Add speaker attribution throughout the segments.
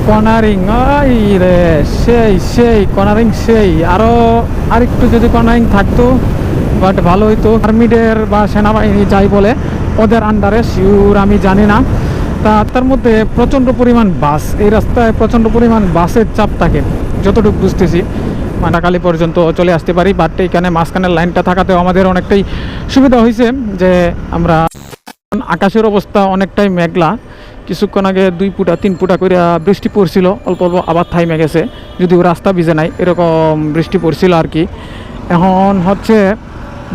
Speaker 1: Cornering রে, সেই সেই কর্নারিং, সেই আরেকটু যদি কর্নারিং থাকতো বাট ভালো হইতো। আর্মিদের বা সেনাবাহিনী যাই বলে ওদের আন্ডারে শিওর আমি জানি না। তার মধ্যে প্রচণ্ড পরিমাণ বাস, এই রাস্তায় প্রচণ্ড পরিমাণ বাসের চাপ থাকে যতটুকু বুঝতেছি। মাটাকালি পর্যন্ত চলে আসতে পারি, বাট এইখানে মাঝখানের লাইনটা থাকাতেও আমাদের অনেকটাই সুবিধা হয়েছে যে আমরা আকাশের অবস্থা অনেকটাই মেঘলা। কিছুক্ষণ আগে 2 ফুটা 3 ফুটা করে বৃষ্টি পড়ছিল, অল্প অল্প আবার থাইমে গেছে, যদিও রাস্তা ভিজে নাই, এরকম বৃষ্টি পড়ছিল আর কি। এখন হচ্ছে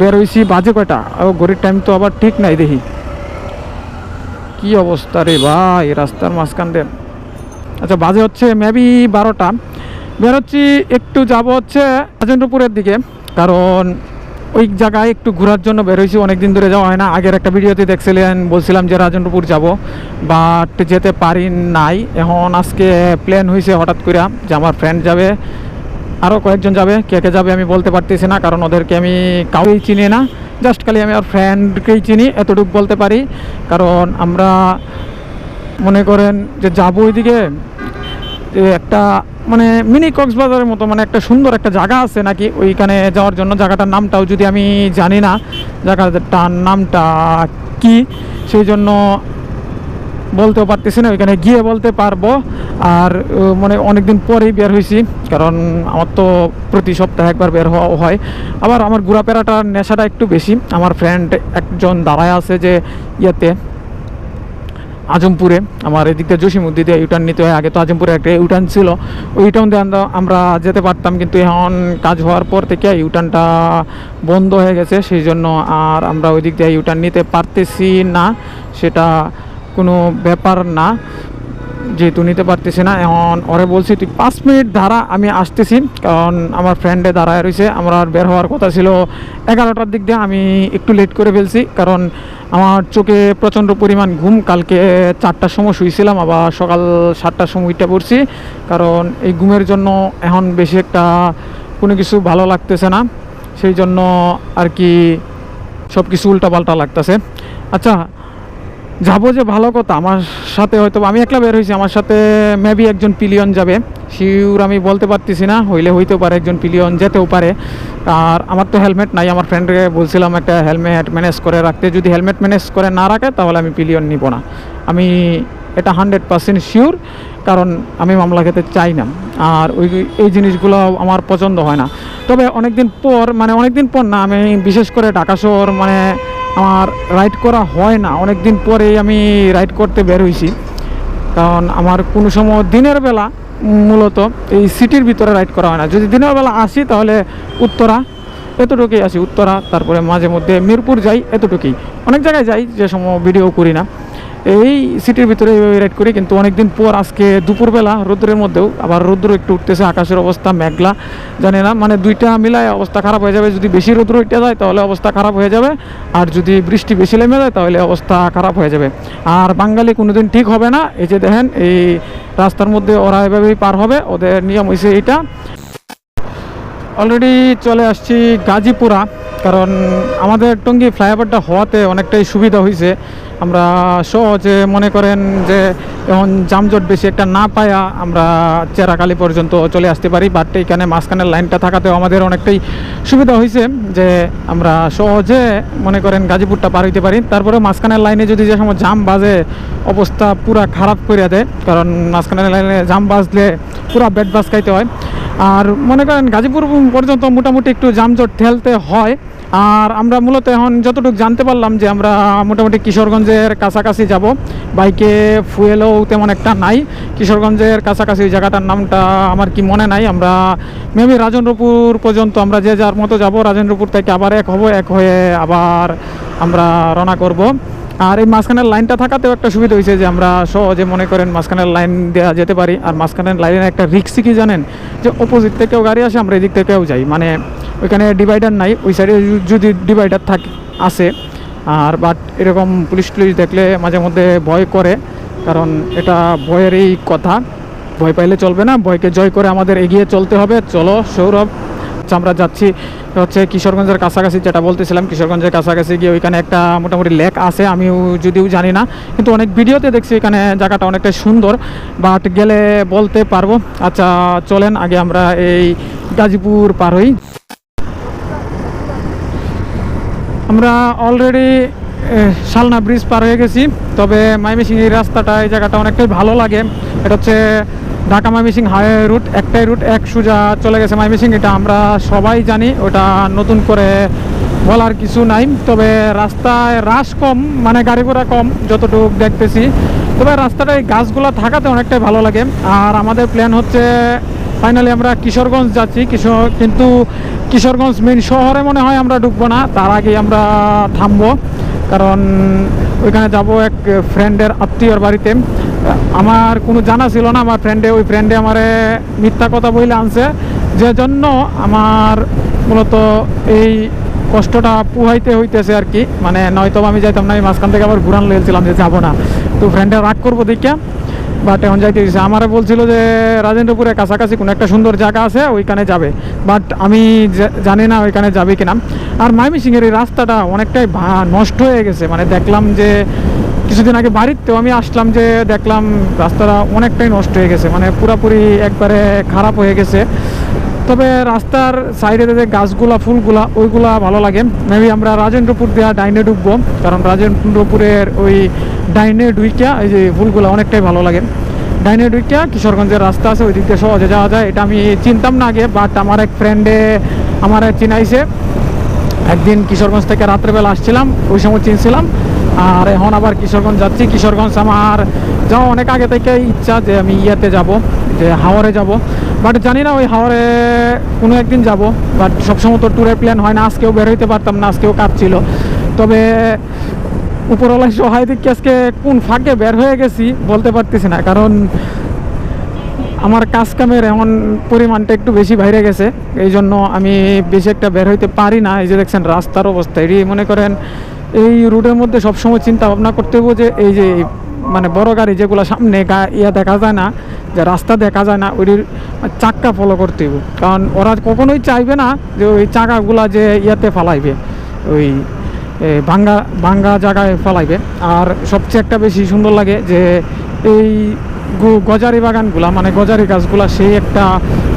Speaker 1: বের হয়েছি, বাজে কয়টা, ঘড়ির টাইম তো আবার ঠিক নাই, দেখি কি অবস্থা রে ভাই রাস্তার মাঝখান দিয়ে। আচ্ছা বাজে হচ্ছে মেবি 12টা। বের হচ্ছি, একটু যাব হচ্ছে রাজেন্দ্রপুরের দিকে, কারণ ওই জায়গায় একটু ঘোরার জন্য বের হয়েছি, অনেকদিন ধরে যাওয়া হয় না। আগের একটা ভিডিওতে দেখছিলেন, বলছিলাম যে রাজেন্দ্রপুর যাব, বাট যেতে পারি নাই। এখন আজকে প্ল্যান হয়েছে হঠাৎ করে যে আমার ফ্রেন্ড যাবে, আরও কয়েকজন যাবে, কে কে যাবে আমি বলতে পারতেছি না, কারণ ওদেরকে আমি কাউকেই চিনি না, জাস্ট খালি আমি আমার ফ্রেন্ডকেই চিনি, এতটুকু বলতে পারি। কারণ আমরা মনে করেন যে যাবো ওইদিকে, যে একটা মানে মিনি কক্সবাজারের মতো মানে একটা সুন্দর একটা জায়গা আছে নাকি ওইখানে যাওয়ার জন্য। জায়গাটার নামটাও যদি আমি জানি না, জায়গাটার নামটা কি, সেই জন্য বলতেও পারতেছি না, ওইখানে গিয়ে বলতে পারবো। আর মানে অনেকদিন পরেই বের হয়েছি, কারণ আমার তো প্রতি সপ্তাহে একবার বের হওয়া হয়। আবার আমার ঘোরাফেরাটার নেশাটা একটু বেশি। আমার ফ্রেন্ড একজন দাঁড়ায় আছে যে ইয়েতে আজমপুরে, আমার এদিকটা জসিমুদ্দি দিয়ে ইউটার্ন নিতে হয়। আগে তো আজমপুরে একটা ইউটার্ন ছিল, ওই ইউটার্ন দিয়ে আমরা যেতে পারতাম, কিন্তু এখন কাজ হওয়ার পর থেকে ইউটার্নটা বন্ধ হয়ে গেছে, সেই জন্য আর আমরা ওই দিক দিয়ে ইউটার্ন নিতে পারতেছি না। সেটা কোনো ব্যাপার না, যেহেতু নিতে পারতেছি না। এখন ওরে বলছি তুই 5 মিনিট দাঁড়া, আমি আসতেছি, কারণ আমার ফ্রেন্ডে দাঁড়ায় রয়েছে। আমরা বের হওয়ার কথা ছিল 11টার দিক দিয়ে, আমি একটু লেট করে ফেলছি, কারণ আমার চোখে প্রচণ্ড পরিমাণ ঘুম। কালকে 4টার সময় শুয়েছিলাম, আবার সকাল 7টার সময় উঠে পড়ছি, কারণ এই ঘুমের জন্য এখন বেশি একটা কোনো কিছু ভালো লাগতেছে না, সেই জন্য আর কি সব কিছু উল্টাপাল্টা লাগতেছে। আচ্ছা যাবো যে ভালো কথা, আমার সাথে হয়তো আমি একলা বের হয়েছি, আমার সাথে মেবি একজন পিলিয়ন যাবে, শিওর আমি বলতে পারতেছি না, হইতেও পারে একজন পিলিয়ন যেতেও পারে। আর আমার তো হেলমেট নাই, আমার ফ্রেন্ডকে বলছিলাম একটা হেলমেট ম্যানেজ করে রাখতে, যদি হেলমেট ম্যানেজ করে না রাখে তাহলে আমি পিলিয়ন নিব না, আমি এটা 100% শিওর, কারণ আমি মামলা খেতে চাই না। আর এই জিনিসগুলো আমার পছন্দ হয় না। তবে অনেকদিন পর না, আমি বিশেষ করে ঢাকা শহর মানে আমার রাইড করা হয় না, অনেক দিন পরেই আমি রাইড করতে বের হয়েছি। কারণ আমার কোনো সময় দিনের বেলা মূলত এই সিটির ভিতরে রাইড করা হয় না। যদি দিনের বেলা আসি তাহলে উত্তরা, এতটুকুই আসি উত্তরা, তারপরে মাঝে মধ্যে মিরপুর যাই, এতটুকুই। অনেক জায়গায় যাই যে সময় ভিডিও করি না, এই সিটির ভিতরে রাইড করি। কিন্তু অনেকদিন পর আজকে দুপুরবেলা রোদ্রের মধ্যেও, আবার রোদ্র একটু উঠতেছে, আকাশের অবস্থা মেঘলা, জানি না মানে দুইটা মিলায় অবস্থা খারাপ হয়ে যাবে। যদি বেশি রোদ্র উঠে যায় তাহলে অবস্থা খারাপ হয়ে যাবে, আর যদি বৃষ্টি বেশি নেমে যায় তাহলে অবস্থা খারাপ হয়ে যাবে। আর বাঙালি কোনোদিন ঠিক হবে না। এই যে দেখেন এই রাস্তার মধ্যে ওরা এভাবেই পার হবে, ওদের নিয়ম হয়েছে এইটা। অলরেডি চলে আসছি গাজীপুরা, কারণ আমাদের টঙ্গী ফ্লাইওভারটা হওয়াতে অনেকটাই সুবিধা হয়েছে। আমরা সহজে মনে করেন যে এখন যানজট বেশি একটা না পায়া আমরা চেরাকালি পর্যন্ত চলে আসতে পারি, বাট এইখানে মাঝখানের লাইনটা থাকাতেও আমাদের অনেকটাই সুবিধা হয়েছে যে আমরা সহজে মনে করেন গাজীপুরটা পার হইতে পারি। তারপরে মাঝখানের লাইনে যদি যে সময় জাম বাজে অবস্থা পুরা খারাপ করে দেয়, কারণ মাঝখানের লাইনে জাম বাজলে পুরা বেড বাস খাইতে হয়। আর মনে করেন গাজীপুর পর্যন্ত মোটামুটি একটু যানজট ঠেলতে হয়। আর আমরা মূলত এখন যতটুকু জানতে পারলাম যে আমরা মোটামুটি কিশোরগঞ্জের কাছাকাছি যাব, বাইকে ফুয়েলও তেমন একটা নাই। কিশোরগঞ্জের কাছাকাছি ওই জায়গাটার নামটা আমার কি মনে নাই। আমরা মেবি রাজেন্দ্রপুর পর্যন্ত আমরা যে যার মতো যাব, রাজেন্দ্রপুর থেকে আবার এক হয়ে আবার আমরা রওনা করব। আর এই মাঝখানের লাইনটা থাকাতেও একটা সুবিধা হয়েছে যে আমরা সহজে মনে করেন মাঝখানের লাইন দেওয়া যেতে পারি। আর মাঝখানের লাইনের একটা রিস্ক কি জানেন, যে অপোজিট থেকেও গাড়ি আসে, আমরা এদিক থেকেও যাই, মানে ওইখানে ডিভাইডার নাই, ওই সাইডে যদি ডিভাইডার আসে। আর বাট এরকম পুলিশ দেখলে মাঝে মধ্যে ভয় করে, কারণ এটা ভয়েরই কথা, ভয় পাইলে চলবে না, ভয়কে জয় করে আমাদের এগিয়ে চলতে হবে। চলো সৌরভ, আচ্ছা, আমরা যাচ্ছি হচ্ছে কিশোরগঞ্জের কাছাকাছি, যেটা বলতেছিলাম কিশোরগঞ্জের কাছাকাছি গিয়ে ওইখানে একটা মোটামুটি লেক আছে, আমিও যদিও জানি না, কিন্তু অনেক ভিডিওতে দেখছি এখানে জায়গাটা অনেকটা সুন্দর, বাট গেলে বলতে পারবো। আচ্ছা চলেন আগে আমরা এই গাজীপুর পার হই। আমরা অলরেডি শালনা ব্রিজ পার হয়ে গেছি, তবে ময়মনসিংহ এই রাস্তাটা, এই জায়গাটা অনেকটাই ভালো লাগে। এটা হচ্ছে ঢাকা ময়মনসিংহ হাইওয়ে রুট, একটাই রুট, এক সোজা চলে গেছে ময়মনসিংহ, এটা আমরা সবাই জানি, ওটা নতুন করে বলার কিছু নাই। তবে রাস্তায় রাশ কম, মানে গাড়ি ঘোড়া কম যতটুকু দেখতেছি, তবে রাস্তাটা এই গাছগুলো থাকাতে অনেকটাই ভালো লাগে। আর আমাদের প্ল্যান হচ্ছে ফাইনালি আমরা কিশোরগঞ্জ যাচ্ছি, কিন্তু কিশোরগঞ্জ মেন শহরে মনে হয় আমরা ঢুকবো না, তার আগে আমরা থামবো, কারণ ওইখানে যাব এক ফ্রেন্ডের আত্মীয়র বাড়িতে। আমার কোনো জানা ছিল না, আমার ওই ফ্রেন্ডে আমারে মিথ্যা কথা বলে আনছে, যে জন্য আমার মূলত এই কষ্টটা পুহাইতে হইতেছে আর কি। মানে নয়তো আমি যাইতাম না, আমি মাঝখান থেকে আবার ঘুরান লেগেছিলাম যে যাবো না, তো ফ্রেন্ডে রাগ করবো দেখিয়া, বাট এখন যাইতে দিয়েছে। আমারে বলছিল যে রাজেন্দ্রপুরের কাছাকাছি কোনো একটা সুন্দর জায়গা আছে, ওইখানে যাবে, বাট আমি জানি না ওইখানে যাবে কিনা। আর ময়মনসিংহের এই রাস্তাটা অনেকটাই নষ্ট হয়ে গেছে, মানে দেখলাম যে কিছুদিন আগে বাড়িতেও আমি আসলাম, যে দেখলাম রাস্তাটা অনেকটাই নষ্ট হয়ে গেছে, মানে পুরাপুরি একবারে খারাপ হয়ে গেছে। তবে রাস্তার সাইডে যে গাছগুলা ফুলগুলা ওইগুলা ভালো লাগে। মেবি আমরা রাজেন্দ্রপুর দেওয়া ডাইনে ঢুকবো, কারণ রাজেন্দ্রপুরের ওই ডাইনে ঢুইকা এই যে ফুলগুলা অনেকটাই ভালো লাগে। ডাইনে ঢুইকা কিশোরগঞ্জের রাস্তা আছে, ওই দিক দিয়ে সহজে যাওয়া যায়, এটা আমি চিনতাম না আগে, বাট আমার এক ফ্রেন্ডে আমার চিনাইছে। একদিন কিশোরগঞ্জ থেকে রাত্রেবেলা আসছিলাম, ওই সময় চিনছিলাম, আর এখন আবার কিশোরগঞ্জ যাচ্ছি। কিশোরগঞ্জ আমার যাওয়া অনেক আগে থেকে ইচ্ছা, যে আমি ইয়াতে যাব, যে হাওরে যাব, বাট জানি না ওই হাওরে কোনো একদিন যাব, বাট সবসময় তো ট্যুরের প্ল্যান হয় না। আজকেও বের হইতে পারতাম না, আজকেও কাজ ছিল, তবে উপরওয়ালা সহায় দিকে আজকে কোন ফাঁকে বের হয়ে গেছি বলতে পারতেছি না, কারণ আমার কাজ কামের এমন পরিমাণটা একটু বেশি বাইরে গেছে, এই জন্য আমি বেশি একটা বের হইতে পারি না। এই যে দেখছেন রাস্তার অবস্থা, এটি মনে করেন এই রুটের মধ্যে সবসময় চিন্তা ভাবনা করতে হবে যে এই যে মানে বড় গাড়ি যেগুলো সামনে দেখা যায় না, যে রাস্তা দেখা যায় না, ওই চাক্কা ফলো করতে হবে, কারণ ওরা কখনোই চাইবে না যে ওই চাকাগুলা যে ফালাইবে, ওই ভাঙ্গা জায়গায় ফলাইবে। আর সবচেয়ে একটা বেশি সুন্দর লাগে যে এই গজারি বাগানগুলা, মানে গজারি গাছগুলা, সেই একটা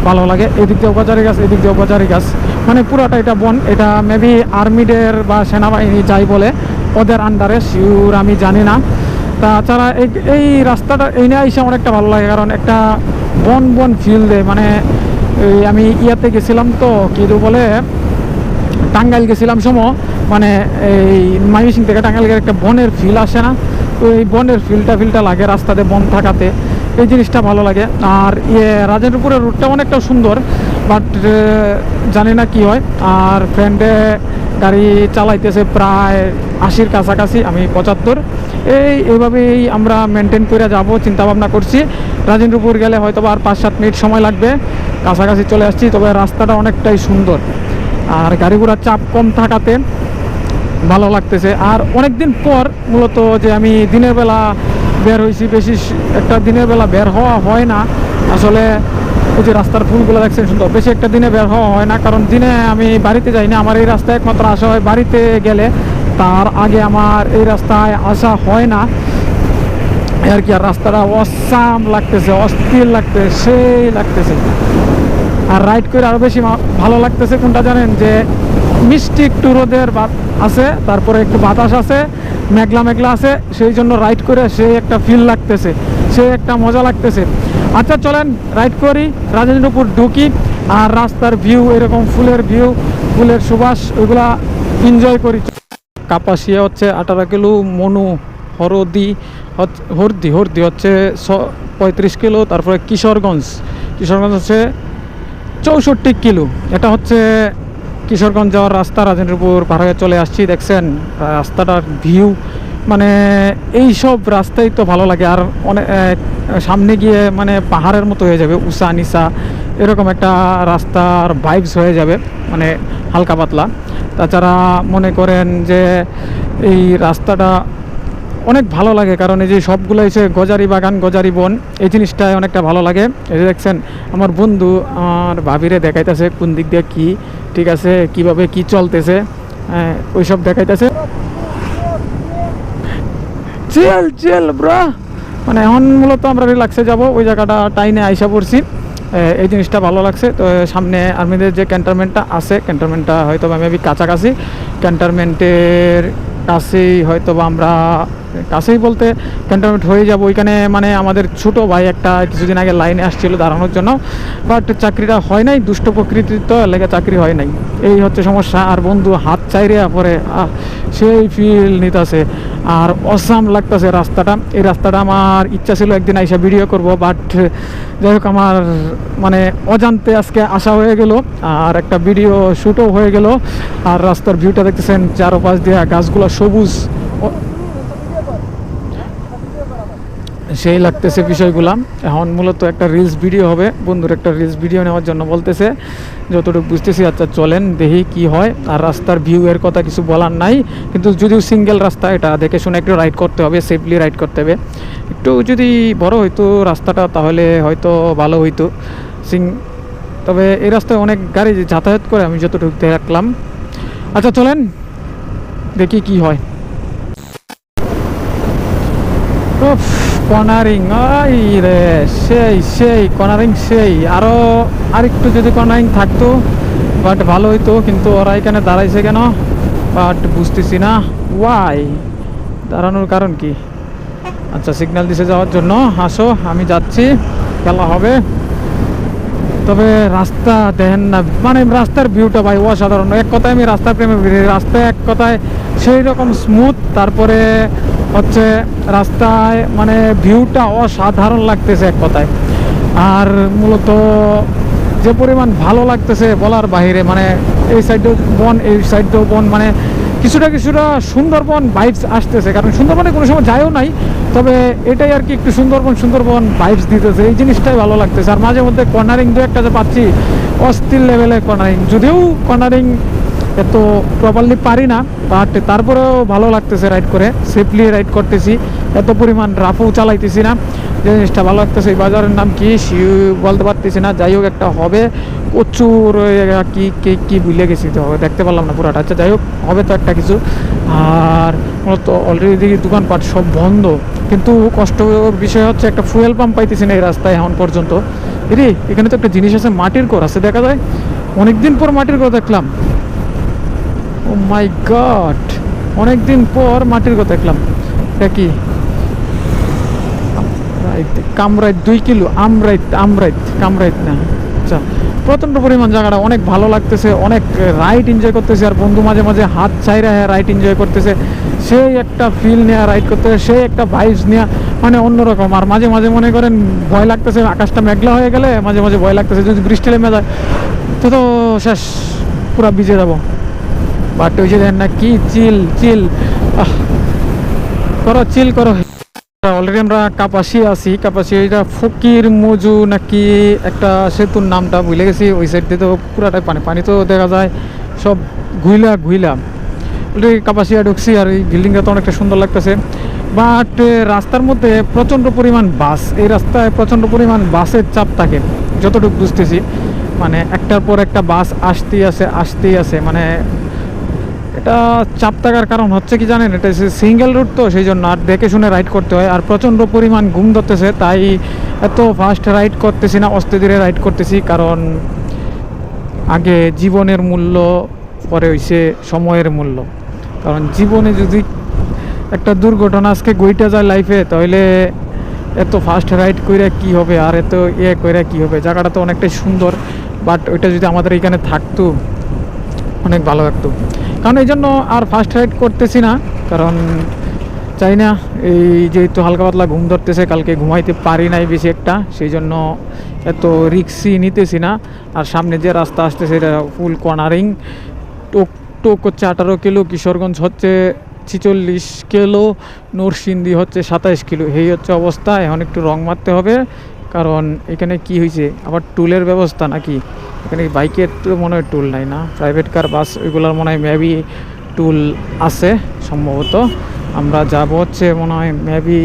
Speaker 1: ভালো লাগে। এদিক দিয়েও গজারি গাছ, এদিক দিয়েও গজারি গাছ, মানে পুরোটা এটা বন। এটা মেবি আর্মিদের বা সেনাবাহিনী যাই বলে, ওদের আন্ডারে, শিওর আমি জানি না। তাছাড়া এই রাস্তাটা এই নিয়ে এসে অনেকটা ভালো লাগে, কারণ একটা বন ফিল দেয়। মানে আমি ইয়াতে গেছিলাম তো, কি বলে, টাঙ্গাইল গেছিলাম সময়, মানে এই ময়মনসিংহ থেকে টাঙ্গাইল গেলে একটা বনের ফিল আসে না, তো এই বনের ফিলটা লাগে রাস্তাতে বন থাকাতে, এই জিনিসটা ভালো লাগে। আর রাজেন্দ্রপুরের রুটটা অনেকটা সুন্দর, বাট জানি না কি হয়। আর ফ্রেন্ডে গাড়ি চালাইতেছে প্রায় 80-র কাছাকাছি, আমি 75। এইভাবেই আমরা মেনটেন করে যাব চিন্তা ভাবনা করছি। রাজেন্দ্রপুর গেলে হয়তো আর 5-7 মিনিট সময় লাগবে, কাছাকাছি চলে আসছি। তবে রাস্তাটা অনেকটাই সুন্দর, আর গাড়ি ঘোড়ার চাপ কম থাকাতে ভালো লাগতেছে। আর অনেক দিন পর মূলত যে আমি দিনের বেলা বের হয়েছি, বেশি একটা দিনের বেলা বের হওয়া হয় না আসলে। ওই যে রাস্তার ফুলগুলো দেখছেন সুন্দর, বেশি একটা দিনে বের হওয়া হয় না, কারণ দিনে আমি বাড়িতে যাই না। আমার এই রাস্তায় একমাত্র আসা হয় বাড়িতে গেলে, তার আগে আমার এই রাস্তায় আসা হয় না আর কি। আর রাস্তাটা অসাম লাগতেছে, অস্থির লাগতেছে, সেই লাগতেছে। আর রাইড করে আরও বেশি ভালো লাগতেছে কোনটা জানেন, যে মিষ্টি একটু রোদের আছে, তারপরে একটু বাতাস আছে, মেঘলা আছে, সেই জন্য রাইড করে সেই একটা ফিল লাগতেছে, সেই একটা মজা লাগতেছে। আচ্ছা চলেন রাইড করি, রাজেন্দ্রপুর ঢুকি, আর রাস্তার ভিউ, এরকম ফুলের ভিউ, ফুলের সুবাস, ওইগুলা এনজয় করি। কাপাসিয়া হচ্ছে 18 কিলো, মনু হরদি হচ্ছে 35 কিলো, তারপরে কিশোরগঞ্জ হচ্ছে 64 কিলো। এটা হচ্ছে কিশোরগঞ্জ যাওয়ার রাস্তা। রাজেন্দ্রপুর পার হয়ে চলে আসছি, দেখছেন রাস্তাটার ভিউ, মানে এই সব রাস্তাই তো ভালো লাগে। আর অনেক সামনে গিয়ে মানে পাহাড়ের মতো হয়ে যাবে, উঁচা নিচা এরকম একটা রাস্তার ভাইবস হয়ে যাবে, মানে হালকা পাতলা। তাছাড়া মনে করেন যে এই রাস্তাটা অনেক ভালো লাগে, কারণ এই যে সবগুলো এসে গজারি বাগান, গজারি বন, এই জিনিসটা অনেকটা ভালো লাগে। এই যে দেখছেন আমার বন্ধু আমার ভাবিরে দেখাইতেছে কোন দিক দিয়ে কি ঠিক আছে, কিভাবে কি চলতেছে, ওইসব দেখাইতেছে। চিল চিল ব্রা, মানে এখন মূলত আমরা রিল্যাক্সে যাব, ওই জায়গাটা টাইনে আইসা পড়ছি। এই জিনিসটা ভালো লাগছে। তো সামনে আর্মিদের যে ক্যান্টনমেন্টটা আছে, ক্যান্টনমেন্টটা হয়তো বা মেবি কাছাকাছি, ক্যান্টনমেন্টের কাছেই হয়তো বা আমরা, কাছেই বলতে ক্যান্টনমেন্ট হয়ে যাব ওইখানে। মানে আমাদের ছোটো ভাই একটা কিছুদিন আগে লাইনে আসছিল দাঁড়ানোর জন্য, বাট চাকরিটা হয় নাই, দুষ্ট প্রকৃতির তো লেগে চাকরি হয় নাই, এই হচ্ছে সমস্যা। আর বন্ধু হাত চাইরে পরে সেই ফিল নিতেছে, আর অসাম লাগতেছে রাস্তাটা। এই রাস্তাটা আমার ইচ্ছা ছিল একদিন আইসা ভিডিও করব, বাট যাই হোক আমার মানে অজান্তে আজকে আসা হয়ে গেল, আর একটা ভিডিও শ্যুটও হয়ে গেল। আর রাস্তার ভিউটা দেখতেছেন, চারপাশ দিয়ে গাছগুলো সবুজ, সেই লাগতেছে বিষয়গুলো। এখন মূলত একটা রিলস ভিডিও হবে, বন্ধুর একটা রিলস ভিডিও নেওয়ার জন্য বলতেছে, যতটুকু বুঝতেছি। আচ্ছা চলেন দেখি কি হয়। আর রাস্তার ভিউ এর কথা কিছু বলার নাই, কিন্তু যদিও সিঙ্গেল রাস্তা, এটা দেখে শুনে একটু রাইড করতে হবে, সেফলি রাইড করতে হবে। একটু যদি বড় হইতো রাস্তাটা তাহলে হয়তো ভালো হইতো। তবে এই রাস্তায় অনেক গাড়ি যাতায়াত করে আমি যতটুকু দেখলাম। আচ্ছা চলেন দেখি কি হয়। কর্নারিং, আই রে সেই সেই কর্নারিং, সেই আরেকটু যদি কর্নারিং থাকতো বাট ভালো হইতো, কিন্তু ওরা এখানে দাঁড়াইছে কেন বাট বুঝতেছি না ওয়াই, দাঁড়ানোর কারণ কি। আচ্ছা সিগন্যাল দিছে যাওয়ার জন্য, আসো আমি যাচ্ছি, খেলা হবে। তবে রাস্তা দেখেন না, মানে রাস্তার ভিউটা ভাই অসাধারণ। এক কথায় আমি রাস্তার প্রেমে, রাস্তা এক কথায় সেই রকম স্মুথ, তারপরে হচ্ছে রাস্তায় মানে ভিউটা অসাধারণ লাগতেছে এক কথায়। আর মূলত যে পরিমাণ ভালো লাগতেছে বলার বাইরে, মানে এই সাইডেও বন, এই সাইডেও বন, মানে কিছুটা কিছুটা সুন্দরবন ভাইবস আসতেছে। কারণ সুন্দরবনে কোনো সময় যায়ও নাই, তবে এটাই আর কি একটু সুন্দরবন ভাইবস দিতেছে, এই জিনিসটাই ভালো লাগতেছে। আর মাঝে মধ্যে কর্নারিং দু একটা যে পাচ্ছি, অস্থির লেভেলের কর্নারিং, যদিও কর্নারিং এত প্রপারলি পারি না, বাট তারপরেও ভালো লাগতেছে রাইড করে, সেফলি রাইড করতেছি, এত পরিমাণ রাফও চালাইতেছি না, যে জিনিসটা ভালো লাগতেছে। এই বাজারের নাম কি বলতে পারতেছি না, যাই হোক একটা হবে প্রচুর, কি কি ভুলে গেছি তো দেখতে পারলাম না পুরাটা। আচ্ছা যাই হোক হবে তো একটা কিছু। আর মূলত অলরেডি দেখি দোকানপাট সব বন্ধ, কিন্তু কষ্টর বিষয় হচ্ছে একটা ফুয়েল পাম্প পাইতেছি না এই রাস্তায় এখন পর্যন্ত। রে এখানে তো একটা জিনিস আছে, মাটির ঘর আছে দেখা যায়, অনেকদিন পর মাটির ঘর দেখলাম। ও মাই গড, অনেকদিন পর মাটির ঘর দেখলাম। এটা কি কামরাইত 2 কিলো, কামরাইত না। আচ্ছা প্রচণ্ড পরিমাণ জায়গাটা অনেক ভালো লাগতেছে, অনেক রাইড এনজয় করতেছে। আর বন্ধু মাঝে মাঝে হাত ছাইরা রাইড এনজয় করতেছে, সেই একটা ফিল নেওয়া রাইড করতেছে, সেই একটা ভাইবস নেওয়া, মানে অন্যরকম। আর মাঝে মাঝে মনে করেন ভয় লাগতেছে, আকাশটা মেঘলা হয়ে গেলে মাঝে মাঝে ভয় লাগতেছে যদি বৃষ্টি নেমে যায় তো শেষ, পুরা ভিজে যাবো। বাট ওই যে দেখেন না কি চিল করো, চিল করো। অলরেডি আমরা কাপাসি আছি, কাপাসি এটা ফকির মজু নাকি একটা সেতুর নামটা ভুলে গেছি। ওই সাইড দিয়ে তো পুরাটাই পানি তো দেখা যায় সব ঘুইলা অলরেডি কাপাসিয়া ঢুকছি। আর এই বিল্ডিংটা তো অনেকটা সুন্দর লাগতেছে, বাট রাস্তার মধ্যে প্রচণ্ড পরিমাণ বাস, এই রাস্তায় প্রচণ্ড পরিমাণ বাসের চাপ থাকে যতটুকু বুঝতেছি। মানে একটার পর একটা বাস আসতেই আছে, মানে এটা চাপ থাকার কারণ হচ্ছে কি জানেন, এটা সিঙ্গেল রুট তো সেই জন্য, আর দেখে শুনে রাইড করতে হয়। আর প্রচণ্ড পরিমাণ ঘুম ধরতেছে, তাই এত ফাস্ট রাইড করতেছি না, আস্তে ধীরে রাইড করতেছি। কারণ আগে জীবনের মূল্য, পরে হইছে সময়ের মূল্য। কারণ জীবনে যদি একটা দুর্ঘটনা আজকে গইটা যায় লাইফে, তাহলে এত ফাস্ট রাইড কইরা কি হবে, আর এত কইরা কি হবে। জায়গাটা তো অনেকটাই সুন্দর, বাট ওইটা যদি আমাদের এখানে থাকতো অনেক ভালো লাগতো। কারণ এই জন্য আর ফার্স্ট রাইড করতেছি না, কারণ চাই না এই যেহেতু হালকা পাতলা ঘুম ধরতেছে, কালকে ঘুমাইতে পারি নাই বেশি একটা, সেই জন্য এত রিক্সি নিতেছি না। আর সামনে যে রাস্তা আসতেছে এটা ফুল কর্নারিং, টোক হচ্ছে 18 কিলো, কিশোরগঞ্জ হচ্ছে 46 কিলো, নরসিংদী হচ্ছে 27 কিলো, এই হচ্ছে অবস্থা। এখন একটু রং মারতে হবে, কারণ এখানে কি হয়েছে আবার টুলের ব্যবস্থা নাকি, এখানে বাইকের তো মনে হয় টুল নাই না, প্রাইভেট কার বাস ওইগুলোর মনে হয় মেবি টুল আছে সম্ভবত। আমরা যাব হচ্ছে মনে হয় মেবি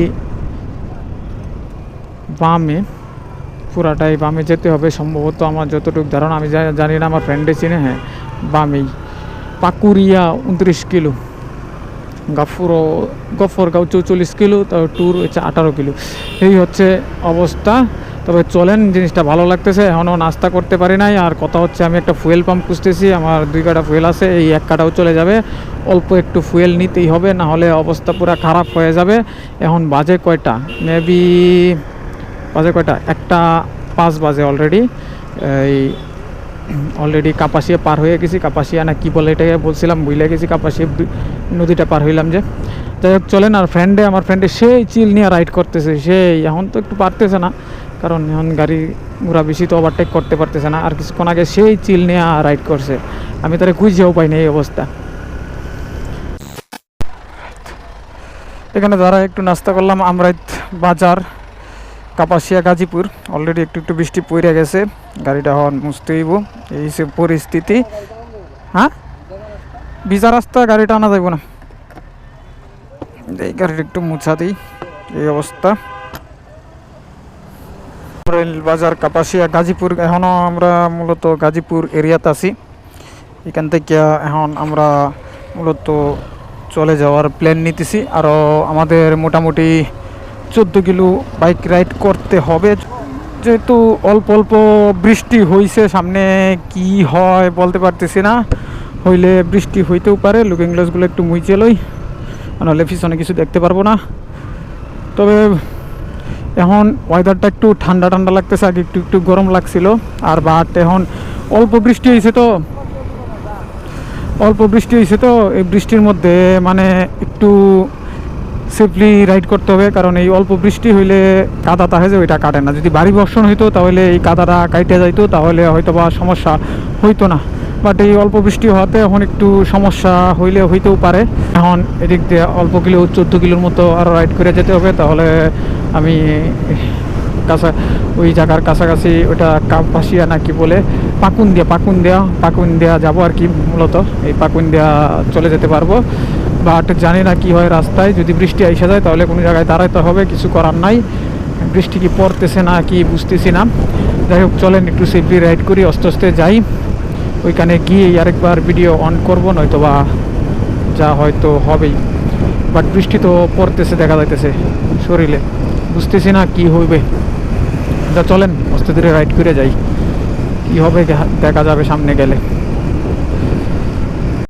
Speaker 1: বামে, পুরাটাই বামে যেতে হবে সম্ভবত, আমার যতটুকু ধারণা, আমি জানি না, আমার ফ্রেন্ডে চিনে। হ্যাঁ, বামেই। পাকুরিয়া 29 কিলো, গফরগাঁও 44 কিলো, তারপর ট্যুর হচ্ছে 18 কিলো। এই হচ্ছে অবস্থা। তবে চলেন, জিনিসটা ভালো লাগতেছে। এখনও নাস্তা করতে পারি নাই। আর কথা হচ্ছে আমি একটা ফুয়েল পাম্প খুঁজতেছি, আমার 2 কাটা ফুয়েল আছে, এই 1 কাটাও চলে যাবে। অল্প একটু ফুয়েল নিতেই হবে, না হলে অবস্থা পুরো খারাপ হয়ে যাবে। এখন বাজে কয়টা, মেবি বাজে কয়টা, 1:05 বাজে অলরেডি। অলরেডি কাপাসিয়া পার হয়ে গেছি। কাপাসিয়া না কি বলে এটাকে বলছিলাম, ভুলে গেছি। কাপাসিয়া নদীটা পার হইলাম যে। যাই হোক চলেন। আর আমার ফ্রেন্ডে সেই চিল নিয়ে রাইড করতেছে, সেই এখন তো একটু পারতেছে না, কারণ এখন গাড়ি ঘোড়া বেশি তো ওভারটেক করতে পারতেছে না। আর কিছুক্ষণ আগে সেই চিল নিয়ে রাইড করছে, আমি তারা খুঁজেও পাইনি এই অবস্থা। এখানে যারা একটু নাস্তা করলাম, আমরাইত বাজার, কাপাসিয়া গাজীপুর। অলরেডি একটু বৃষ্টি পড়ে গেছে, গাড়িটা হন মুছতে হইব, এই সে পরিস্থিতি। হ্যাঁ, ভিজা রাস্তা, গাড়িটা আনা যাইব না, এই গাড়িটা একটু মুছা দিই, এই অবস্থা। বাজার কাপাসিয়া গাজীপুর। এখনও আমরা মূলত গাজীপুর এরিয়াতে আছি। এখান থেকে এখন আমরা মূলত চলে যাওয়ার প্ল্যান নিতেছি। আরও আমাদের মোটামুটি 14 কিলো বাইক রাইড করতে হবে, যেহেতু অল্প অল্প বৃষ্টি হয়েছে। সামনে কি হয় বলতে পারতেছি না, হইলে বৃষ্টি হইতেও পারে। লুকিং গ্লাসগুলো একটু মুইচে লই, নাহলে পিছনে কিছু দেখতে পারবো না। তবে এখন ওয়েদারটা একটু ঠান্ডা ঠান্ডা লাগতেছে, আগে একটু গরম লাগছিল। আর বাট এখন অল্প বৃষ্টি হয়েছে তো, এই বৃষ্টির মধ্যে মানে একটু সেফলি রাইড করতে হবে, কারণ এই অল্প বৃষ্টি হইলে কাদা তাহে যে ওইটা কাটে না। যদি ভারী বর্ষণ হইতো তাহলে এই কাদাটা কাটে যাইতো, তাহলে হয়তো বা সমস্যা হইতো না। বাট এই অল্প বৃষ্টি হওয়াতে এখন একটু সমস্যা হইতেও পারে। এখন এদিক দিয়ে অল্প 14 কিলোর মতো আরও রাইড করে যেতে হবে, তাহলে আমি ওই জায়গার কাছাকাছি, ওটা কাপাসিয়া না কি বলে, পাকুন্দিয়া যাব আর কি। মূলত এই পাকুন্দিয়া চলে যেতে পারবো। বাট জানি না কি হয় রাস্তায়, যদি বৃষ্টি এসে যায় তাহলে কোনো জায়গায় দাঁড়াইতে হবে, কিছু করার নাই। বৃষ্টি কি পড়তেছে না কি বুঝতেছি না। যাই হোক চলেন একটু সেফলি রাইড করি, আস্তে আস্তে যাই। ওইখানে গিয়ে আরেকবার ভিডিও অন করবো, নয়তো বা যা হয়তো হবেই। বাট বৃষ্টি তো পড়তেছে, দেখা যাইতেছে শরীরে, বুঝতেছি না কি হইবে। চলেন আস্তে ধীরে রাইড করে যাই, কি হবে দেখা যাবে সামনে গেলে।